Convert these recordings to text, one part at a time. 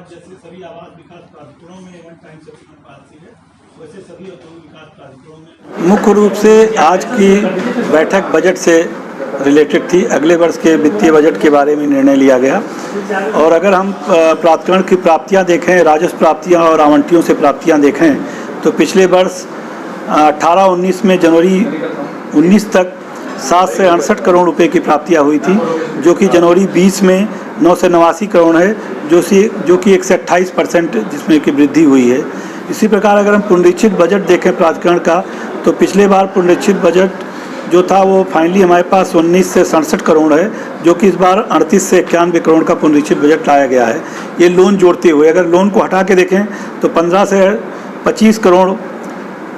आज जैसे सभी आवास विकास प्राधिकरणों में वन टाइम सेटलमेंट पॉलिसी है, वैसे सभी औद्योगिक विकास प्राधिकरणों में मुख्य रूप से आज की बैठक बजट से रिलेटेड थी। अगले वर्ष के वित्तीय बजट के बारे में निर्णय लिया गया। और अगर हम प्राधिकरण की प्राप्तियां देखें, राजस्व प्राप्तियां और आवंटियों से प्राप्तियां देखें, तो पिछले वर्ष 18-19 में जनवरी 19 तक 7 से 68 करोड़ रुपए की प्राप्तियां हुई थी, जो कि जनवरी 20 में 9 से 89 करोड़ है, जो कि 128% जिसमें की वृद्धि हुई है। इसी प्रकार अगर हम पुनरीक्षित बजट देखें प्राधिकरण का, तो पिछले बार पुनरीक्षित बजट जो था वो फाइनली हमारे पास 19 से 67 करोड़ है, जो कि इस बार 38 से 91 करोड़ का पुनरीक्षित बजट लाया गया है। ये लोन जोड़ते हुए, अगर लोन को हटा के देखें तो 15 से 25 करोड़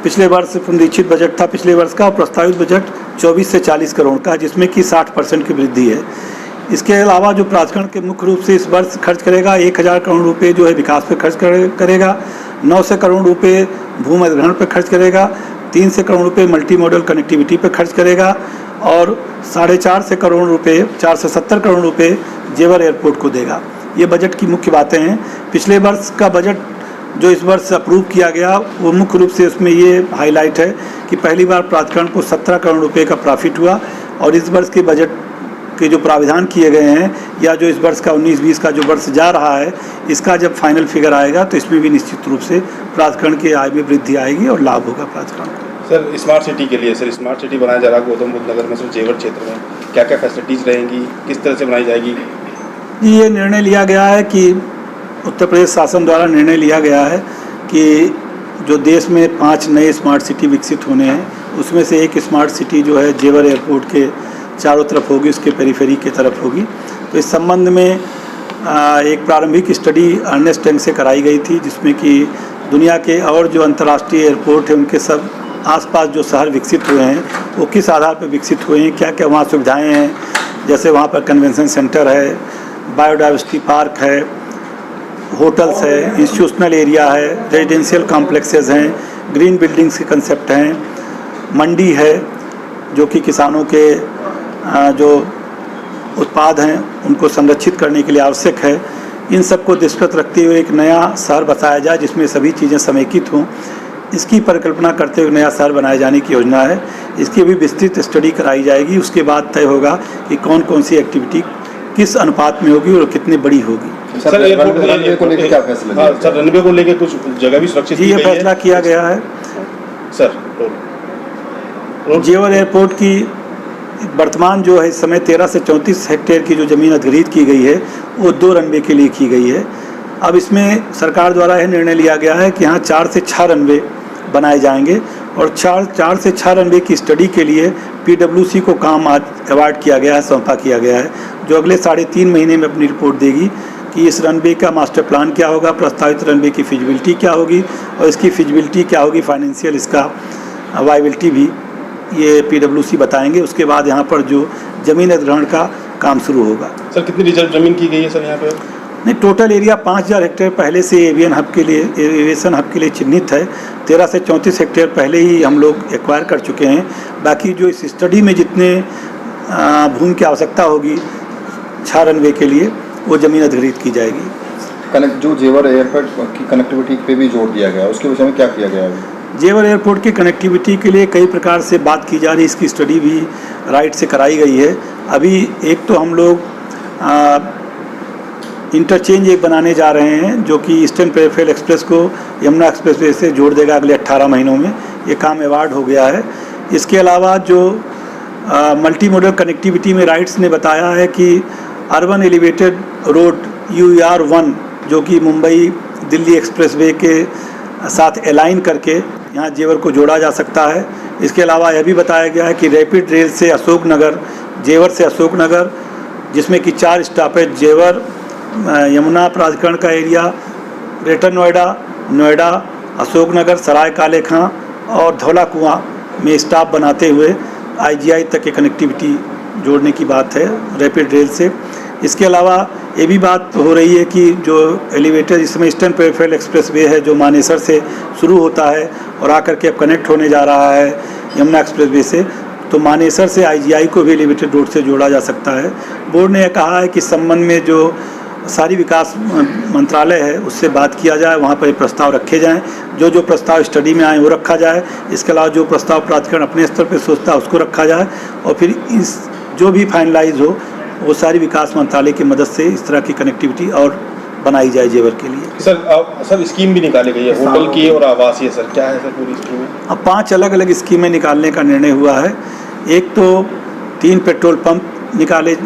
पिछले वर्ष पुनरीक्षित बजट था पिछले वर्ष का, और प्रस्तावित बजट 24 से 40 करोड़ का, जिसमें कि 60% की वृद्धि है। इसके अलावा जो प्राधिकरण के मुख्य रूप से इस वर्ष खर्च करेगा, 1000 करोड़ रुपए जो है विकास पे खर्च करेगा, 900 करोड़ रुपए भूमि अधिग्रहण पर खर्च करेगा, 300 करोड़ रुपए मल्टी मॉडल कनेक्टिविटी पर खर्च करेगा, और 450 करोड़ रुपए 470 करोड़ रुपए जेवर एयरपोर्ट को देगा। ये बजट की मुख्य बातें हैं। पिछले वर्ष का बजट जो इस वर्ष अप्रूव किया गया, वो मुख्य रूप से उसमें ये हाईलाइट है कि पहली बार प्राधिकरण को 17 करोड़ रुपए का प्रॉफिट हुआ, और इस वर्ष के बजट के जो प्राविधान किए गए हैं, या जो इस वर्ष का 19-20 का जो वर्ष जा रहा है, इसका जब फाइनल फिगर आएगा तो इसमें भी निश्चित रूप से प्राधिकरण की आय में वृद्धि आएगी और लाभ होगा प्राधिकरण को। सर, स्मार्ट सिटी के लिए स्मार्ट सिटी बनाया जा रहा है गौतम बुद्ध नगर में, सर जेवर क्षेत्र में क्या क्या फैसिलिटीज़ रहेंगी, किस तरह से बनाई जाएगी? ये निर्णय लिया गया है कि उत्तर प्रदेश शासन द्वारा निर्णय लिया गया है कि जो देश में 5 नए स्मार्ट सिटी विकसित होने हैं, उसमें से एक स्मार्ट सिटी जो है जेवर एयरपोर्ट के चारों तरफ होगी, उसके पेरिफेरी की तरफ होगी। तो इस संबंध में एक प्रारंभिक स्टडी अर्नेस्ट यंग से कराई गई थी, जिसमें कि दुनिया के और जो अंतर्राष्ट्रीय एयरपोर्ट हैं उनके सब आसपास जो शहर विकसित हुए हैं वो किस आधार पर विकसित हुए हैं, क्या क्या वहाँ सुविधाएँ हैं। जैसे वहाँ पर कन्वेंशन सेंटर है, बायोडाइवर्सिटी पार्क है, होटल्स है, इंस्टीट्यूशनल एरिया है, रेजिडेंशियल कॉम्प्लेक्सेस हैं, ग्रीन बिल्डिंग्स के कंसेप्ट हैं, मंडी है जो कि किसानों के जो उत्पाद हैं उनको संरक्षित करने के लिए आवश्यक है। इन सबको दृष्टिगत रखते हुए एक नया शहर बताया जाए जिसमें सभी चीज़ें समेकित हों, इसकी परिकल्पना करते हुए नया शहर बनाए जाने की योजना है। इसकी भी विस्तृत स्टडी कराई जाएगी। उसके बाद तय होगा कि कौन कौन सी एक्टिविटी किस अनुपात में होगी और कितनी बड़ी होगी। सर, रनवे को लेकर क्या फैसला है? सर, रनवे को लेकर कुछ जगह भी सुरक्षित जी, ये फैसला किया गया है। सर, जेवर एयरपोर्ट की वर्तमान जो है इस समय 13 से 34 हेक्टेयर की जो ज़मीन अधिग्रहित की गई है वो 2 रनवे के लिए की गई है। अब इसमें सरकार द्वारा यह निर्णय लिया गया है कि यहाँ 4 से 6 रनवे बनाए जाएंगे, और 4 से 6 रनवे की स्टडी के लिए PWC को काम आज अवार्ड किया गया है, सौंपा किया गया है, जो अगले 3.5 महीने में अपनी रिपोर्ट देगी कि इस रनवे का मास्टर प्लान क्या होगा, प्रस्तावित रनवे की फिजिबिलिटी क्या होगी, और इसकी फिजिबिलिटी क्या होगी, फाइनेंशियल इसका वायबिलिटी भी ये PWC बताएंगे। उसके बाद यहाँ पर जो ज़मीन अधिग्रहण का काम शुरू होगा। सर, कितनी रिजर्व ज़मीन की गई है सर यहाँ पे? नहीं, टोटल एरिया 5000 हेक्टेयर पहले से एविएशन हब के लिए चिन्हित है। 13 से 34 हेक्टेयर पहले ही हम लोग एक्वायर कर चुके हैं। बाकी जो इस स्टडी में जितने भूमि की आवश्यकता होगी 6 रनवे के लिए, वो ज़मीन अधिग्रहित की जाएगी। जो जेवर एयरपोर्ट की कनेक्टिविटी पे भी जोर दिया गया, उसके विषय में क्या किया गया है? जेवर एयरपोर्ट की कनेक्टिविटी के लिए कई प्रकार से बात की जा रही है। इसकी स्टडी भी राइट से कराई गई है। अभी एक तो हम लोग इंटरचेंज एक बनाने जा रहे हैं जो कि ईस्टर्न पेरिफेरल एक्सप्रेस को यमुना एक्सप्रेसवे से जोड़ देगा अगले 18 महीनों में। ये काम अवार्ड हो गया है। इसके अलावा जो मल्टी मॉडल कनेक्टिविटी में राइट्स ने बताया है कि अर्बन एलिवेटेड रोड UER1 जो कि मुंबई दिल्ली एक्सप्रेसवे के साथ अलाइन करके यहाँ जेवर को जोड़ा जा सकता है। इसके अलावा यह भी बताया गया है कि रैपिड रेल से अशोकनगर, जेवर से अशोकनगर, जिसमें कि 4 स्टॉपेज जेवर, यमुना प्राधिकरण का एरिया, ग्रेटर नोएडा, अशोकनगर, सराय काले खां और धौला कुआं में स्टॉप बनाते हुए IGI तक की कनेक्टिविटी जोड़ने की बात है रैपिड रेल से। इसके अलावा ये भी बात हो रही है कि जो एलिवेटर इसमें ईस्टर्न पेरिफेरल एक्सप्रेसवे है जो मानेसर से शुरू होता है और आकर के अब कनेक्ट होने जा रहा है यमुना एक्सप्रेसवे से, तो मानेसर से IGI को भी एलिवेटेड रोड से जोड़ा जा सकता है। बोर्ड ने यह कहा है कि इस संबंध में जो सारी विकास मंत्रालय है उससे बात किया जाए, वहाँ पर प्रस्ताव रखे जाएं, जो प्रस्ताव स्टडी में आए वो रखा जाए। इसके अलावा जो प्रस्ताव प्राधिकरण अपने स्तर पर सोचता है उसको रखा जाए और फिर इस जो भी फाइनलाइज हो वो सारी विकास मंत्रालय की मदद से इस तरह की कनेक्टिविटी और बनाई जाए जेवर के लिए। सर स्कीम भी निकाली गई है होटल की और आवासीय, सर क्या है सर पूरी स्कीम में? अब 5 अलग अलग स्कीमें निकालने का निर्णय हुआ है। एक तो 3 पेट्रोल पंप निकाले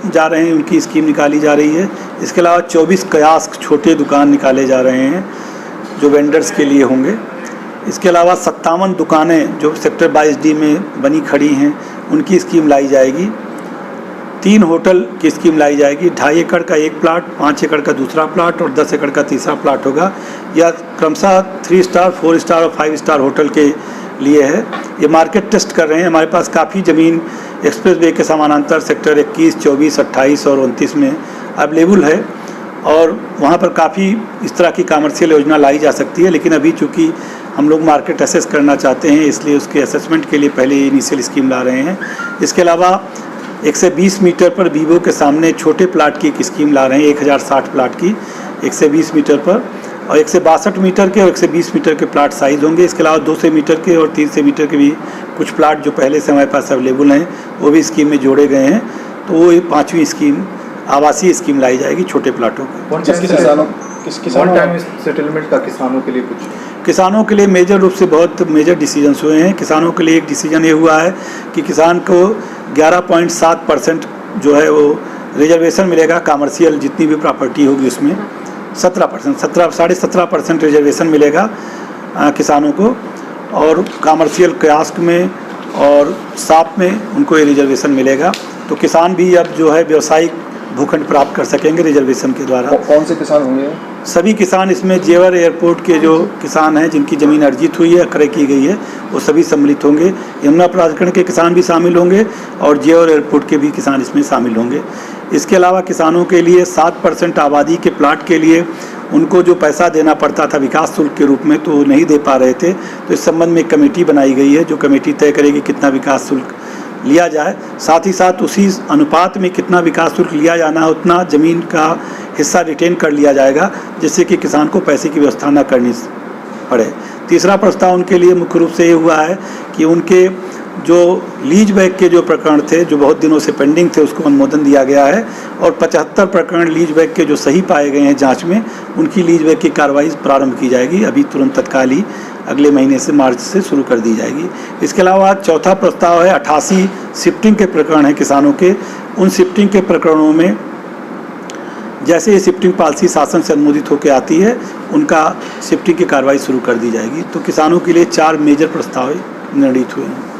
जा रहे हैं, उनकी स्कीम निकाली जा रही है। इसके अलावा 24 कियास्क छोटे दुकान निकाले जा रहे हैं जो वेंडर्स के लिए होंगे। इसके अलावा 57 दुकानें जो सेक्टर 22D में बनी खड़ी हैं उनकी स्कीम लाई जाएगी। 3 होटल की स्कीम लाई जाएगी। 2.5 एकड़ का एक प्लाट, 5 एकड़ का दूसरा प्लाट और 10 एकड़ का तीसरा प्लाट होगा। यह क्रमशः 3 स्टार, 4 स्टार और 5 स्टार होटल के लिए है। ये मार्केट टेस्ट कर रहे हैं। हमारे पास काफ़ी ज़मीन एक्सप्रेस वे के समानांतर सेक्टर 21, 24, 28 और 29 में अवेलेबल है और वहाँ पर काफ़ी इस तरह की कमर्शियल योजना लाई जा सकती है। लेकिन अभी चूँकि हम लोग मार्केट असेस करना चाहते हैं इसलिए उसके असेसमेंट के लिए पहले इनिशियल स्कीम ला रहे हैं। इसके अलावा 120 मीटर पर वीवो के सामने छोटे प्लाट की एक स्कीम ला रहे हैं, 1060 प्लाट की 120 मीटर पर, और 162 मीटर के और 120 मीटर के प्लाट साइज़ होंगे। इसके अलावा 200 मीटर के और 300 मीटर के भी कुछ प्लाट जो पहले से हमारे पास अवेलेबल हैं वो भी स्कीम में जोड़े गए हैं। तो वो 5वीं स्कीम आवासीय स्कीम लाई जाएगी छोटे प्लाटों को। किसानों सेटलमेंट का किसानों के लिए कुछ? किसानों के लिए मेजर रूप से बहुत मेजर डिसीजंस हुए हैं। किसानों के लिए एक डिसीजन ये हुआ है कि किसान को 11.7% जो है वो रिजर्वेशन मिलेगा। कमर्शियल जितनी भी प्रॉपर्टी होगी उसमें 17.5% रिजर्वेशन मिलेगा किसानों को, और कमर्शियल कियास्क में और साप में उनको ये रिजर्वेशन मिलेगा। तो किसान भी अब जो है व्यवसायिक भूखंड प्राप्त कर सकेंगे रिजर्वेशन के द्वारा। कौन से किसान होंगे? सभी किसान इसमें जेवर एयरपोर्ट के जो किसान हैं जिनकी ज़मीन अर्जित हुई है, क्रय की गई है, वो सभी सम्मिलित होंगे। यमुना प्राधिकरण के किसान भी शामिल होंगे और जेवर एयरपोर्ट के भी किसान इसमें शामिल होंगे। इसके अलावा किसानों के लिए 7% आबादी के प्लाट के लिए उनको जो पैसा देना पड़ता था विकास शुल्क के रूप में तो वो नहीं दे पा रहे थे। तो इस संबंध में एक कमेटी बनाई गई है जो कमेटी तय करेगी कितना विकास शुल्क लिया जाए। साथ ही साथ उसी अनुपात में कितना विकास शुल्क लिया जाना है उतना ज़मीन का हिस्सा रिटेन कर लिया जाएगा, जिससे कि किसान को पैसे की व्यवस्था न करनी पड़े। तीसरा प्रस्ताव उनके लिए मुख्य रूप से ये हुआ है कि उनके जो लीज बैक के जो प्रकरण थे जो बहुत दिनों से पेंडिंग थे उसको अनुमोदन दिया गया है और 75 प्रकरण लीज बैक के जो सही पाए गए हैं जांच में उनकी लीज बैक की कार्रवाई प्रारंभ की जाएगी। अभी तुरंत तत्काल ही अगले महीने से मार्च से शुरू कर दी जाएगी। इसके अलावा चौथा प्रस्ताव है 88 शिफ्टिंग के प्रकरण हैं किसानों के। उन शिफ्टिंग के प्रकरणों में जैसे ये शिफ्टिंग पॉलिसी शासन से अनुमोदित होकर आती है उनका शिफ्टिंग की कार्रवाई शुरू कर दी जाएगी। तो किसानों के लिए 4 मेजर प्रस्ताव निर्णित हुए हैं।